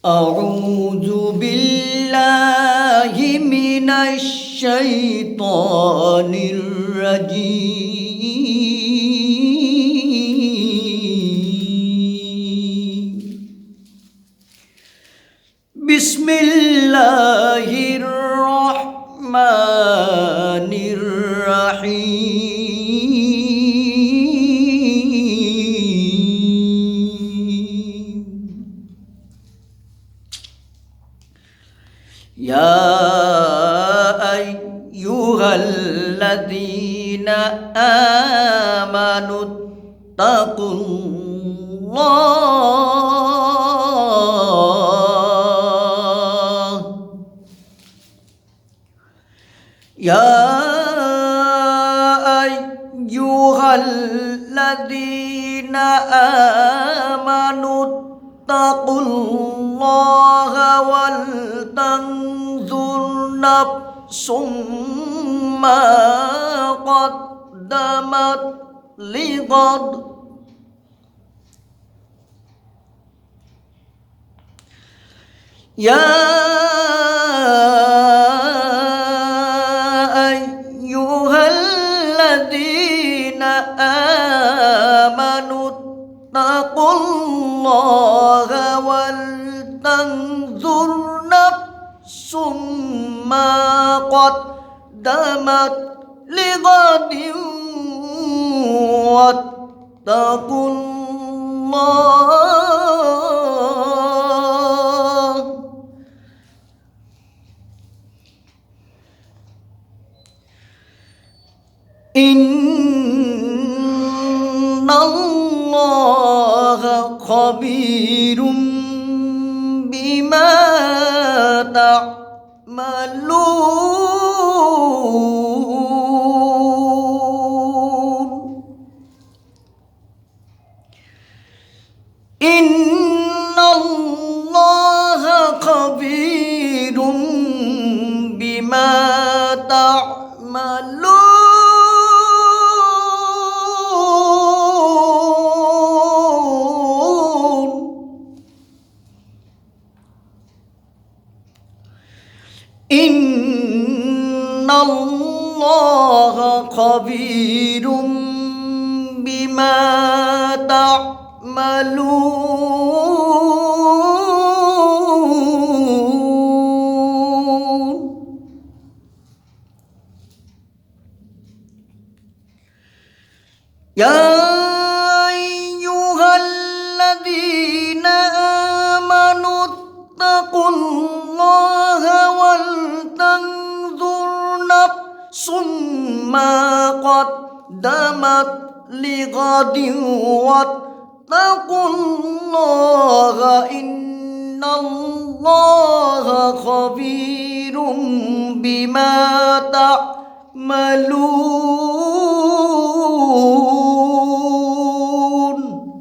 أعوذ بالله من الشيطان الرجيم بسم الله الرحمن الرحيم يا أيها الذين آمنوا اتقوا الله يا أيها الذين آمنوا اتقوا الله ولتنظر نفس ما قدمت لغد يا أيها الذين آمنوا اتقوا الله ولتنظر نفس ما قدمت لغد واتقوا الله إن الله خبير بما تعملون إن الله خبير بما تعملون إن الله خبير بما تعملون يا أيها الذين آمنوا اتقوا الله ولتنظر نفس ما قدمت لغد واتقوا الله إن الله خبير بما تعملون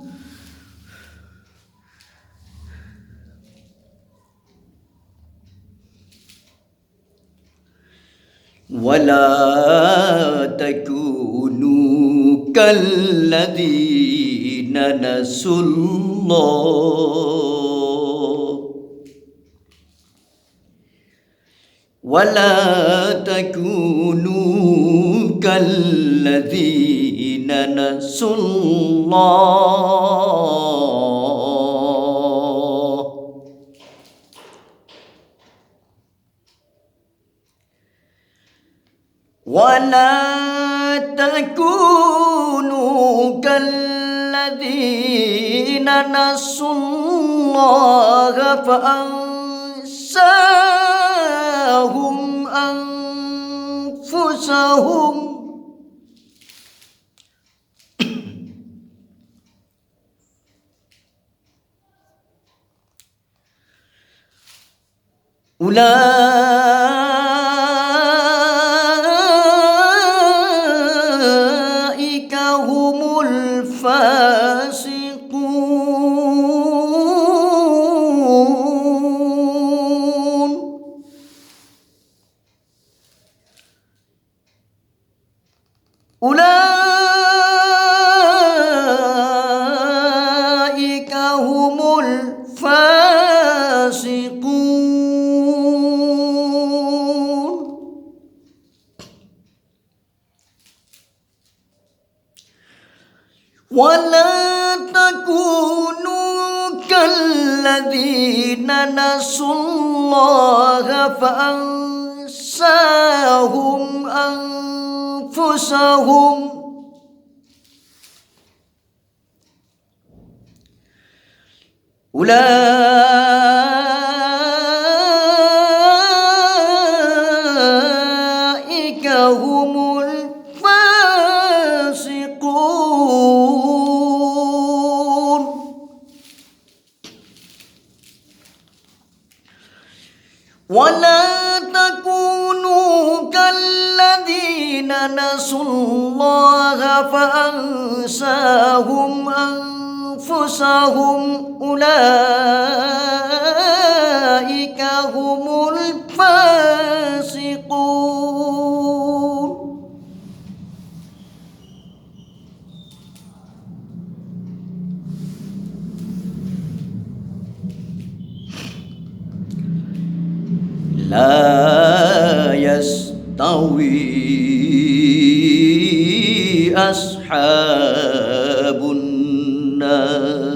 ولا تكونوا كالذين نسوا الله ولا تكونوا كالذين نسوا الله ولا تكونوا كالذين نسوا الله فأنساهم أنفسهم أولئك هم الفاسقون أولئك هم الفاسقون ولا تكونوا كالذين نسوا الله فأنساهم أنفسهم أولئك هم الفاسقون ولا تكونوا كالذين نسوا الله فأنساهم أنفسهم أولئك هم الفاسقون لا يستوي أصحاب النار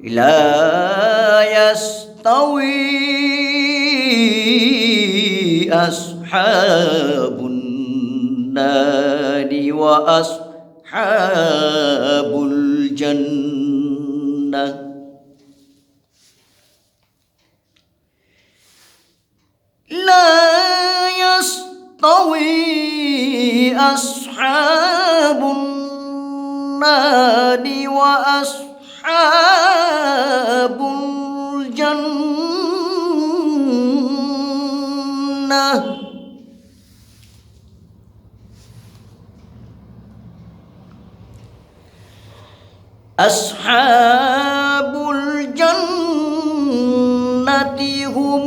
لا يستوي أصحاب النار وأصحاب الجنة لا يستوي أصحاب النار وأصحاب الجنة أصحاب الجنة هم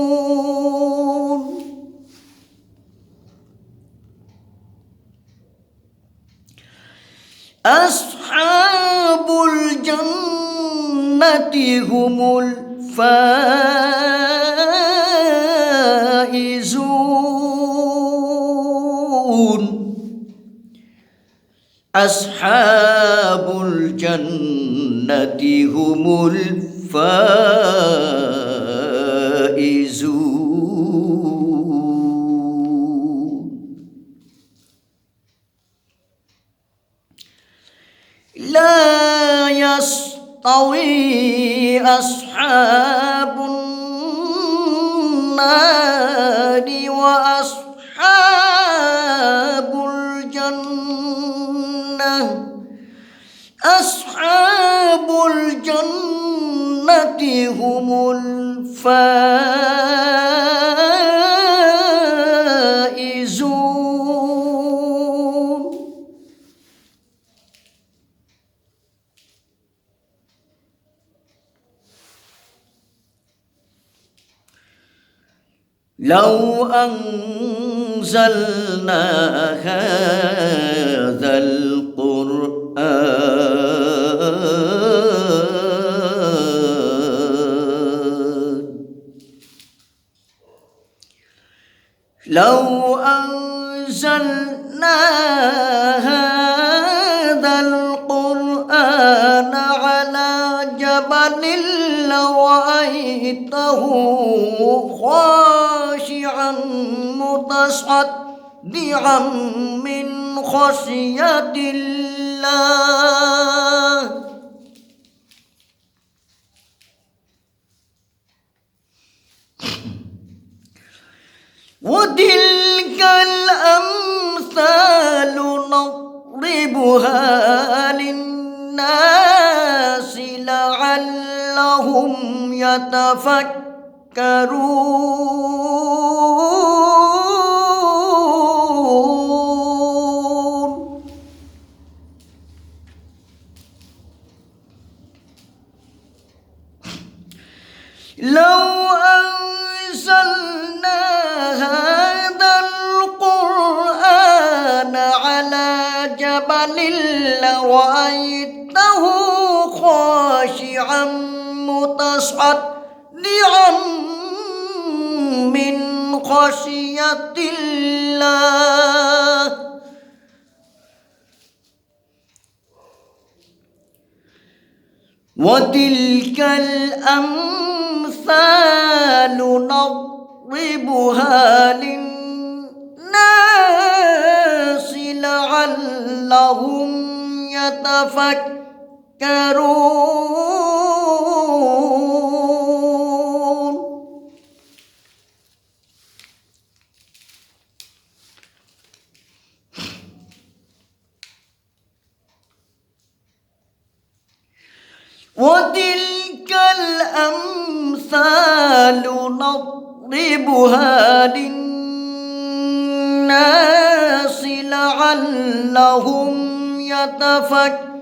الفائزون أصحاب الجنة هم الفائزون أصحاب الجنة هم الفائزون لا يستوي أصحاب النار وأصحاب الجنة أصحاب الجنة هم الفائزون لو أنزلنا هذا القرآن لو أنزلنا هذا القرآن على جبل لرأيته خاشعا متصدعا من خشية الله وتلك الأمثال نضربها للناس لعلهم يتفكرون لو أنزلنا جبل لرأيته خاشعا متصدعا من خشية الله وتلك الأمثال نضربها للناس لعلهم يتفكرون. وتلك الأمثال نضربها للناس لعلهم يتفكرون.